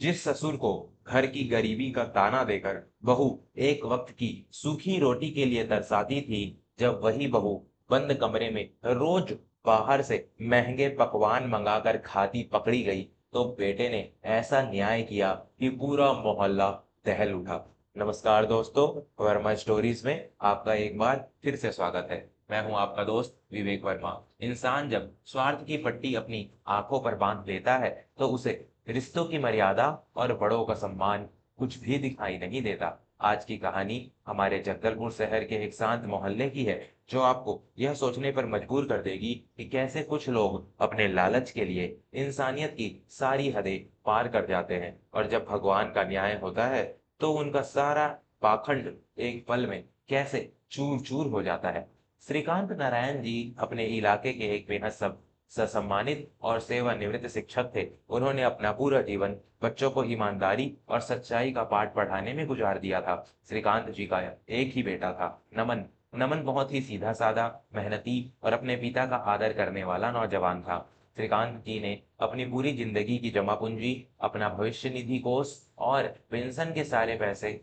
जिस ससुर को घर की गरीबी का ताना देकर बहू एक वक्त की सूखी रोटी के लिए तरसाती थी, जब वही बहू बंद कमरे में रोज बाहर से महंगे पकवान मंगाकर खाती पकड़ी गई, तो बेटे ने ऐसा न्याय किया कि पूरा मोहल्ला दहल उठा। नमस्कार दोस्तों, वर्मा स्टोरीज में आपका एक बार फिर से स्वागत है। मैं हूं आपका दोस्त विवेक वर्मा। इंसान जब स्वार्थ की पट्टी अपनी आंखों पर बांध लेता है, तो उसे रिश्तों की मर्यादा और बड़ों का सम्मान कुछ भी दिखाई नहीं देता। आज की कहानी हमारे जगदलपुर शहर के एक शांत मोहल्ले की है, जो आपको यह सोचने पर मजबूर कर देगी कि कैसे कुछ लोग अपने लालच के लिए इंसानियत की सारी हदें पार कर जाते हैं, और जब भगवान का न्याय होता है तो उनका सारा पाखंड एक पल में कैसे चूर चूर हो जाता है। श्रीकांत नारायण जी अपने इलाके के एक बेहद सब ससम्मानित और सेवानिवृत्त शिक्षक थे। उन्होंने अपना पूरा जीवन बच्चों को ईमानदारी और सच्चाई का पाठ पढ़ाने में गुजार दिया था। श्रीकांत जी का एक ही बेटा था, नमन। नमन बहुत ही सीधा साधा, मेहनती और अपने पिता का आदर करने वाला नौजवान था। श्रीकांत जी ने अपनी पूरी जिंदगी की जमा पूंजी, अपना भविष्य निधि कोष और पेंशन के सारे पैसे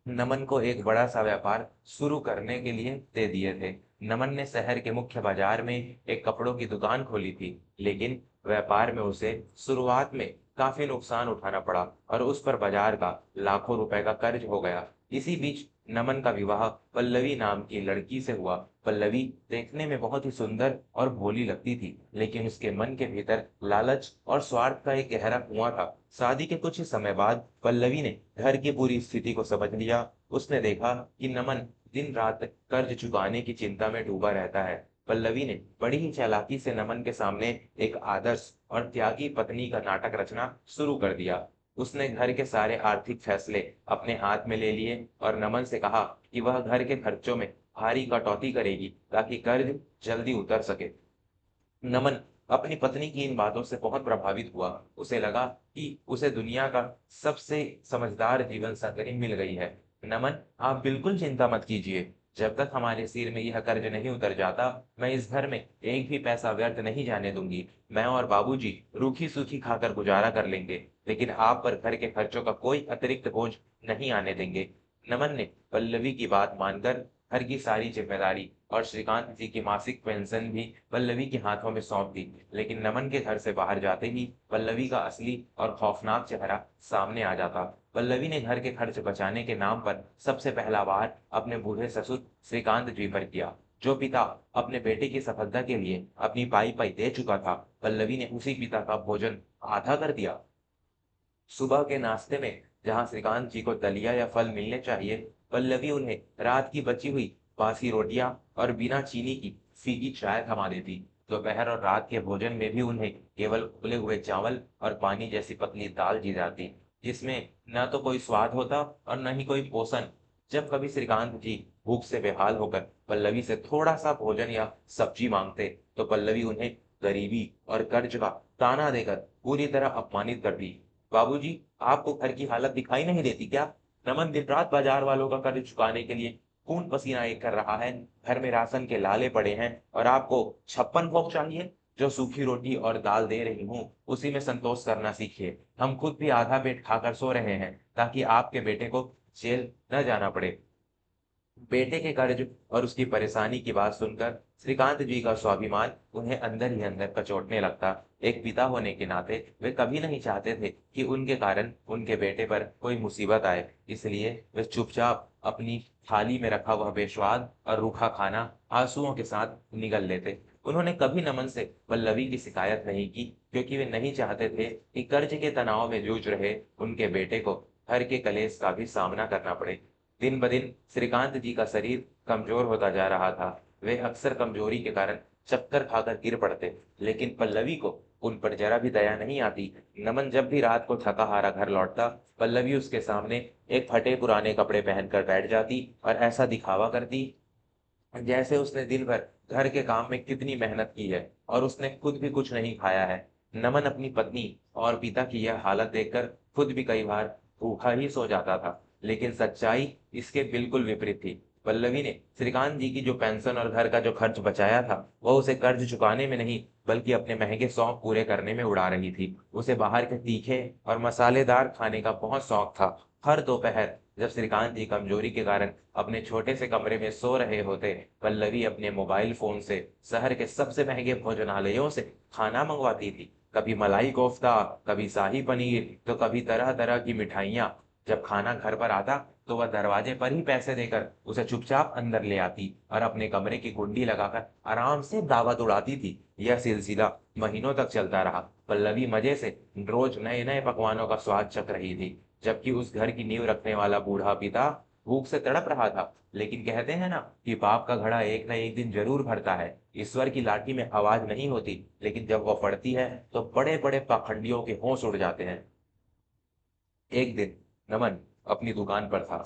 नमन को एक बड़ा सा व्यापार शुरू करने के लिए दे दिए थे। नमन ने शहर के मुख्य बाजार में एक कपड़ों की दुकान खोली थी, लेकिन व्यापार में उसे शुरुआत में काफी नुकसान उठाना पड़ा और उस पर बाजार का लाखों रुपए का कर्ज हो गया। इसी बीच नमन का विवाह पल्लवी नाम की लड़की से हुआ। पल्लवी देखने में बहुत ही सुंदर और भोली लगती थी, लेकिन उसके मन के भीतर लालच और स्वार्थ का एक गहरा कुआं था। शादी के कुछ ही समय बाद पल्लवी ने घर की पूरी स्थिति को समझ लिया। उसने देखा कि नमन दिन रात कर्ज चुकाने की चिंता में डूबा रहता है। पल्लवी ने बड़ी ही चालाकी से नमन के सामने एक आदर्श और त्यागी पत्नी का नाटक रचना शुरू कर दिया। उसने घर के सारे आर्थिक फैसले अपने हाथ में ले लिए और नमन से कहा कि वह घर के खर्चों में भारी कटौती करेगी, ताकि कर्ज जल्दी उतर सके। नमन अपनी पत्नी की इन बातों से बहुत प्रभावित हुआ। उसे लगा कि उसे दुनिया का सबसे समझदार जीवन साथी मिल गई है। नमन, आप बिल्कुल चिंता मत कीजिए। जब तक हमारे सिर में यह कर्ज नहीं उतर जाता, मैं इस घर में एक भी पैसा व्यर्थ नहीं जाने दूंगी। मैं और बाबूजी रूखी सूखी खाकर गुजारा कर लेंगे, लेकिन आप पर घर के खर्चों का कोई अतिरिक्त बोझ नहीं आने देंगे। नमन ने पल्लवी की बात मानकर घर की सारी जिम्मेदारी और श्रीकांत जी की मासिक पेंशन भी पल्लवी के हाथों में सौंप दी। लेकिन नमन के घर से बाहर जाते ही पल्लवी का असली और खौफनाक चेहरा सामने आ जाता। पल्लवी ने घर के खर्च बचाने के नाम पर सबसे पहला वार अपने बूढ़े ससुर श्रीकांत जी पर किया, जो पिता अपने बेटे की सफलता के लिए अपनी पाई पाई दे चुका था। पल्लवी ने उसी पिता का भोजन आधा कर दिया। सुबह के नाश्ते में जहां श्रीकांत जी को दलिया या फल मिलने चाहिए, पल्लवी उन्हें रात की बची हुई बासी रोटियां और बिना चीनी की फीकी चाय थमा देती। दोपहर और रात के भोजन में भी उन्हें केवल उबले हुए चावल और पानी जैसी पतली दाल दी जाती, जिसमें न तो कोई स्वाद होता और न ही कोई पोषण। जब कभी श्रीकांत जी भूख से बेहाल होकर पल्लवी से थोड़ा सा भोजन या सब्जी मांगते, तो पल्लवी उन्हें गरीबी और कर्ज का ताना देकर पूरी तरह अपमानित करती। बाबूजी, आपको घर की हालत दिखाई नहीं देती क्या? नमन दिन रात बाजार वालों का कर्ज चुकाने के लिए खून पसीना एक कर रहा है। घर में राशन के लाले पड़े हैं और आपको 56 भोग चाहिए। जो सूखी रोटी और दाल दे रही हूँ, उसी में संतोष करना सीखिए। हम खुद भी आधा पेट खाकर सो रहे हैं, ताकि आपके बेटे को जेल न जाना पड़े। बेटे के कर्ज और उसकी परेशानी की बात सुनकर श्रीकांत जी का स्वाभिमान उन्हें अंदर ही अंदर कचोटने लगता। एक पिता होने के नाते वे कभी नहीं चाहते थे कि उनके कारण उनके बेटे पर कोई मुसीबत आए, इसलिए वे चुपचाप अपनी थाली में रखा हुआ बेस्वाद और रूखा खाना आंसुओं के साथ निगल लेते। उन्होंने कभी नमन से पल्लवी की शिकायत नहीं की, क्योंकि वे नहीं चाहते थे कि कर्ज के तनाव में जूझ रहे उनके बेटे को घर के कलेश का भी सामना करना पड़े। दिन ब दिन श्रीकांत जी का शरीर कमजोर होता जा रहा था। वे अक्सर कमजोरी के कारण चक्कर खाकर गिर पड़ते, लेकिन पल्लवी को उन पर जरा भी दया नहीं आती। नमन जब भी रात को थका हारा घर लौटता, पल्लवी उसके सामने एक फटे पुराने कपड़े पहनकर बैठ जाती और ऐसा दिखावा करती जैसे उसने दिन भर घर के काम में कितनी मेहनत की है और उसने खुद भी कुछ नहीं खाया है। नमन अपनी पत्नी और पिता की यह हालत देखकर खुद भी कई बार भूखा ही सो जाता था, लेकिन सच्चाई इसके बिल्कुल विपरीत थी। पल्लवी ने श्रीकांत जी की जो पेंशन और घर का जो खर्च बचाया था वह उसे कर्ज चुकाने में नहीं बल्कि अपने महंगे शौक पूरे करने में उड़ा रही थी। उसे बाहर के तीखे और मसालेदार खाने का बहुत शौक था। हर दोपहर जब श्रीकांत जी कमजोरी के कारण अपने छोटे से कमरे में सो रहे होते, पल्लवी अपने मोबाइल फोन से शहर के सबसे महंगे भोजनालयों से खाना मंगवाती थी। कभी मलाई कोफ्ता, कभी शाही पनीर, तो कभी तरह तरह की मिठाइयाँ। जब खाना घर पर आता तो वह दरवाजे पर ही पैसे देकर उसे चुपचाप अंदर ले आती और अपने कमरे की कुंडी लगाकर आराम से दावत उड़ाती थी। यह सिलसिला महीनों तक चलता रहा। पल्लवी मजे से रोज नए नए पकवानों का स्वाद चख रही थी, जबकि उस घर की नींव रखने वाला बूढ़ा पिता भूख से तड़प रहा था। लेकिन कहते हैं ना कि पाप का घड़ा एक न एक दिन जरूर भरता है। ईश्वर की लाठी में आवाज नहीं होती, लेकिन जब वह पड़ती है तो बड़े बड़े पाखंडियों के होश उड़ जाते हैं। एक दिन नमन अपनी दुकान पर था।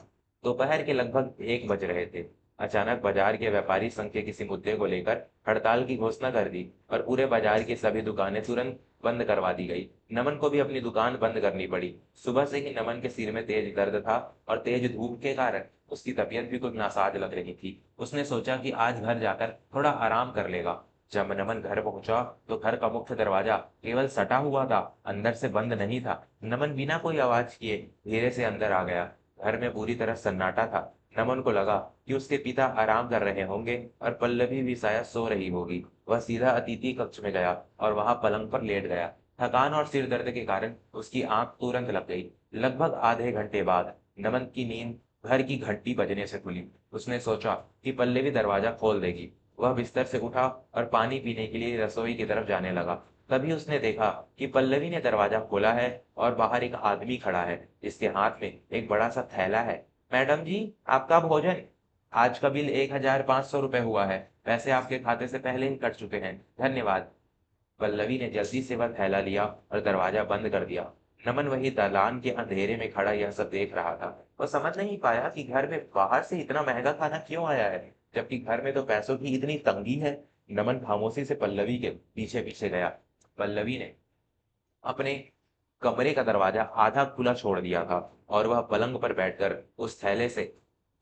दोपहर के लगभग 1 बज रहे थे। अचानक बाजार के व्यापारी संघ के किसी मुद्दे को लेकर हड़ताल की घोषणा कर दी और पूरे बाजार की सभी दुकानें तुरंत बंद करवा दी गई। नमन को भी अपनी दुकान बंद करनी पड़ी। सुबह से ही नमन के सिर में तेज दर्द था और तेज धूप के कारण उसकी तबीयत भी कुछ नासाज लग रही थी। उसने सोचा कि आज घर जाकर थोड़ा आराम कर लेगा। जब नमन घर पहुंचा तो घर का मुख्य दरवाजा केवल सटा हुआ था, अंदर से बंद नहीं था। नमन बिना कोई आवाज किए धीरे से अंदर आ गया। घर में पूरी तरह सन्नाटा था। नमन को लगा कि उसके पिता आराम कर रहे होंगे और पल्लवी भी शायद सो रही होगी। वह सीधा अतिथि कक्ष में गया और वहां पलंग पर लेट गया। थकान और सिर दर्द के कारण उसकी आंख तुरंत लग गई। लगभग आधे घंटे बाद नमन की नींद घर की घंटी बजने से खुली। उसने सोचा कि पल्लवी दरवाजा खोल देगी। वह बिस्तर से उठा और पानी पीने के लिए रसोई की तरफ जाने लगा। तभी उसने देखा कि पल्लवी ने दरवाजा खोला है और बाहर एक आदमी खड़ा है, जिसके हाथ में एक बड़ा सा थैला है। मैडम जी, आपका भोजन। आज का बिल 1,500 रुपये हुआ है। पैसे आपके खाते से पहले ही कट चुके हैं, धन्यवाद। पल्लवी ने जल्दी से वह थैला लिया और दरवाजा बंद कर दिया। नमन वही दालान के अंधेरे में खड़ा यह सब देख रहा था। वह समझ नहीं पाया कि घर में बाहर से इतना महंगा खाना क्यों आया है, जबकि घर में तो पैसों की इतनी तंगी है। नमन खामोशी से पल्लवी के पीछे पीछे गया। पल्लवी ने अपने कमरे का दरवाजा आधा खुला छोड़ दिया था और वह पलंग पर बैठकर उस थैले से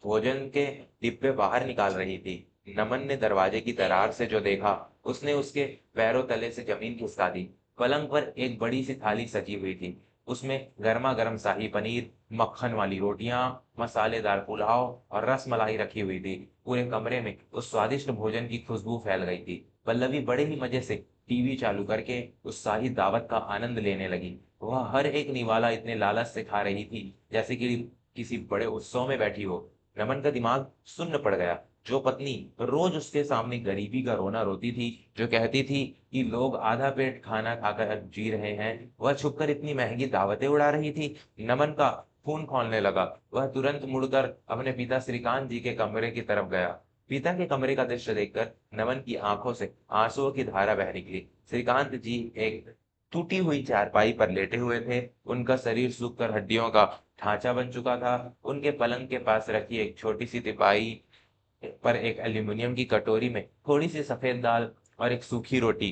भोजन के डिब्बे बाहर निकाल रही थी। नमन ने दरवाजे की दरार से जो देखा, उसने उसके पैरों तले से जमीन खिसका दी। पलंग पर एक बड़ी सी थाली सजी हुई थी। उसमें गर्मा गर्म शाही पनीर, मक्खन वाली रोटियां, मसालेदार पुलाव और रस मलाई रखी हुई थी। पूरे कमरे में उस स्वादिष्ट भोजन की खुशबू फैल गई थी। पल्लवी बड़े ही मजे से टीवी चालू करके उस शाही दावत का आनंद लेने लगी। वह हर एक निवाला इतने लालच से खा रही थी जैसे कि किसी बड़े उत्सव में बैठी हो। नमन का दिमाग सुन्न पड़ गया। जो पत्नी रोज उसके सामने गरीबी का रोना रोती थी, जो कहती थी कि लोग आधा पेट खाना खाकर जी रहे हैं, वह छुपकर इतनी महंगी दावतें उड़ा रही थी। नमन का खून खौलने लगा। वह तुरंत मुड़कर अपने पिता श्रीकांत जी के कमरे की तरफ गया। पिता के कमरे का दृश्य देखकर नमन की आंखों से आंसुओं की धारा बह निकली। श्रीकांत जी एक टूटी हुई चारपाई पर लेटे हुए थे। उनका शरीर सूखकर हड्डियों का ढांचा बन चुका था। उनके पलंग के पास रखी एक छोटी सी तिपाई पर एक एल्यूमिनियम की कटोरी में थोड़ी सी सफेद दाल और एक सूखी रोटी,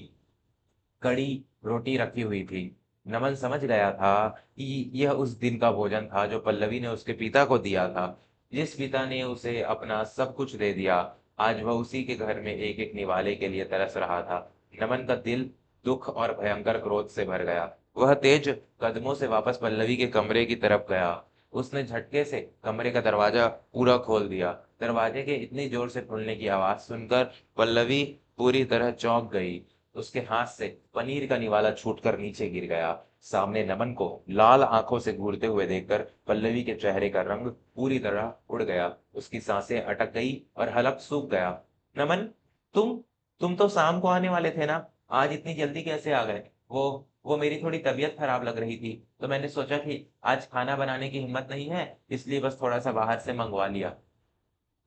कड़ी रोटी रखी हुई थी। नमन समझ गया था कि यह उस दिन का भोजन था जो पल्लवी ने उसके पिता को दिया था। जिस पिता ने उसे अपना सब कुछ दे दिया, आज वह उसी के घर में एक एक निवाले के लिए तरस रहा था। नमन का दिल दुख और भयंकर क्रोध से भर गया। वह तेज कदमों से वापस पल्लवी के कमरे की तरफ गया। उसने झटके से कमरे का दरवाजा पूरा खोल दिया। दरवाजे के इतनी जोर से खुलने की आवाज सुनकर पल्लवी पूरी तरह चौंक गई। उसके हाथ से पनीर का निवाला छूटकर नीचे गिर गया। सामने नमन को लाल आंखों से घूरते हुए देखकर पल्लवी के चेहरे का रंग पूरी तरह उड़ गया। उसकी सांसें अटक गई और हलक सूख गया। नमन, तुम तुम तो शाम को आने वाले थे ना? आज इतनी जल्दी कैसे आ गए? वो मेरी थोड़ी तबीयत खराब लग रही थी, तो मैंने सोचा कि आज खाना बनाने की हिम्मत नहीं है, इसलिए बस थोड़ा सा बाहर से मंगवा लिया।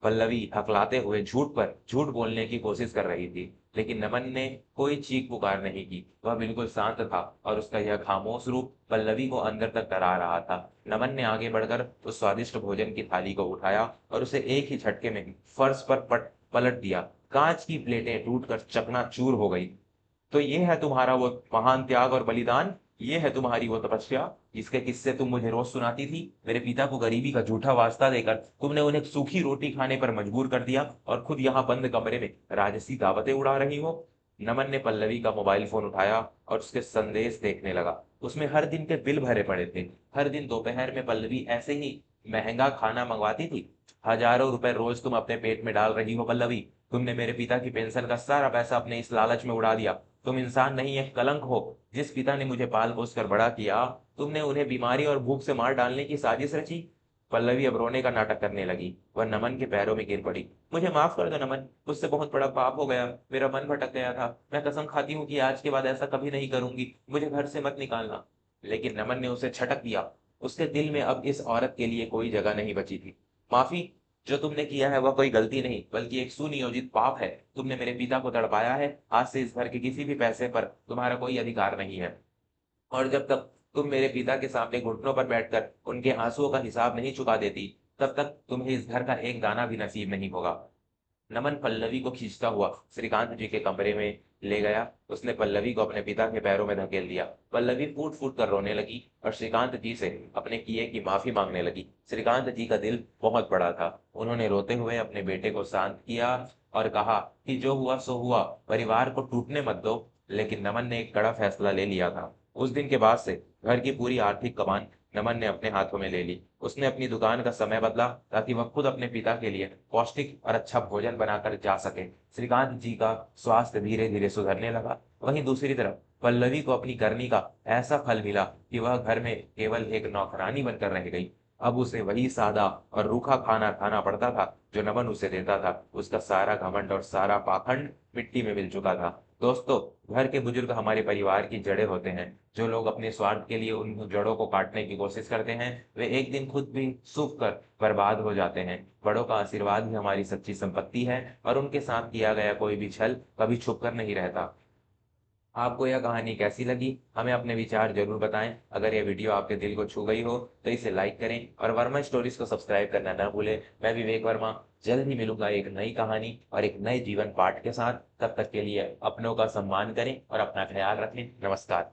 पल्लवी हकलाते हुए झूठ पर झूठ बोलने की कोशिश कर रही थी, लेकिन नमन ने कोई चीख पुकार नहीं की। वह बिल्कुल शांत था और उसका यह खामोश रूप पल्लवी को अंदर तक डरा रहा था। नमन ने आगे बढ़कर उस स्वादिष्ट भोजन की थाली को उठाया और उसे एक ही झटके में फर्श पर पलट दिया। कांच की प्लेटें टूटकर चकनाचूर हो गई। तो ये है तुम्हारा वो महान त्याग और बलिदान ये है तुम्हारी वो तपस्या जिसके किस्से तुम मुझे रोज सुनाती थी। मेरे पिता को गरीबी का झूठा वास्ता देकर तुमने उन्हें सूखी रोटी खाने पर मजबूर कर दिया और खुद यहाँ बंद कमरे में राजसी दावतें उड़ा रही हो। नमन ने पल्लवी का मोबाइल फोन उठाया और उसके संदेश देखने लगा। उसमें हर दिन के बिल भरे पड़े थे। हर दिन दोपहर में पल्लवी ऐसे ही महंगा खाना मंगवाती थी। हजारों रुपए रोज तुम अपने पेट में डाल रही हो पल्लवी। तुमने मेरे पिता की पेंशन का सारा पैसा अपने इस लालच में उड़ा दिया। तुम इंसान नहीं, एक कलंक हो। जिस पिता ने मुझे पाल पोस कर बड़ा किया, तुमने उन्हें बीमारी और भूख से मार डालने की साजिश रची। पल्लवी अब रोने का नाटक करने लगी। वह नमन के पैरों में गिर पड़ी। मुझे माफ कर दो नमन, मुझसे बहुत बड़ा पाप हो गया। मेरा मन भटक गया था। मैं कसम खाती हूँ कि आज के बाद ऐसा कभी नहीं करूंगी। मुझे घर से मत निकालना। लेकिन नमन ने उसे छटक दिया। उसके दिल में अब इस औरत के लिए कोई जगह नहीं बची थी। माफी? जो तुमने किया है वह कोई गलती नहीं बल्कि एक सुनियोजित पाप है। तुमने मेरे पिता को तड़पाया है। आज से इस घर के किसी भी पैसे पर तुम्हारा कोई अधिकार नहीं है। और जब तक तुम मेरे पिता के सामने घुटनों पर बैठकर उनके आंसुओं का हिसाब नहीं चुका देती, तब तक तुम्हें इस घर का एक दाना भी नसीब नहीं होगा। नमन पल्लवी को खींचता हुआ श्रीकांत जी के कमरे में ले गया। उसने पल्लवी को अपने पिता के पैरों में धकेल दिया। पल्लवी फूट फूट कर रोने लगी और श्रीकांत जी से अपने किए की माफी मांगने लगी। श्रीकांत जी का दिल बहुत बड़ा था। उन्होंने रोते हुए अपने बेटे को शांत किया और कहा कि जो हुआ सो हुआ, परिवार को टूटने मत दो। लेकिन नमन ने एक कड़ा फैसला ले लिया था। उस दिन के बाद से घर की पूरी आर्थिक कमान नमन ने अपने हाथों में ले ली। उसने अपनी दुकान का समय बदला ताकि वह खुद अपने पिता के लिए पौष्टिक और अच्छा भोजन बनाकर जा सके। श्रीकांत जी का स्वास्थ्य धीरे धीरे सुधरने लगा। वहीं दूसरी तरफ पल्लवी को अपनी करनी का ऐसा फल मिला कि वह घर में केवल एक नौकरानी बनकर रह गई। अब उसे वही सादा और रूखा खाना खाना पड़ता था जो नमन उसे देता था। उसका सारा घमंड और सारा पाखंड मिट्टी में मिल चुका था। दोस्तों, घर के बुजुर्ग हमारे परिवार की जड़ें होते हैं। जो लोग अपने स्वार्थ के लिए उन जड़ों को काटने की कोशिश करते हैं, वे एक दिन खुद भी सूख कर बर्बाद हो जाते हैं। बड़ों का आशीर्वाद ही हमारी सच्ची संपत्ति है और उनके साथ किया गया कोई भी छल कभी छुप कर नहीं रहता। आपको यह कहानी कैसी लगी, हमें अपने विचार जरूर बताएं। अगर यह वीडियो आपके दिल को छू गई हो तो इसे लाइक करें और वर्मा स्टोरीज को सब्सक्राइब करना न भूलें। मैं विवेक वर्मा जल्द ही मिलूंगा एक नई कहानी और एक नए जीवन पाठ के साथ। तब तक के लिए अपनों का सम्मान करें और अपना ख्याल रखें। नमस्कार।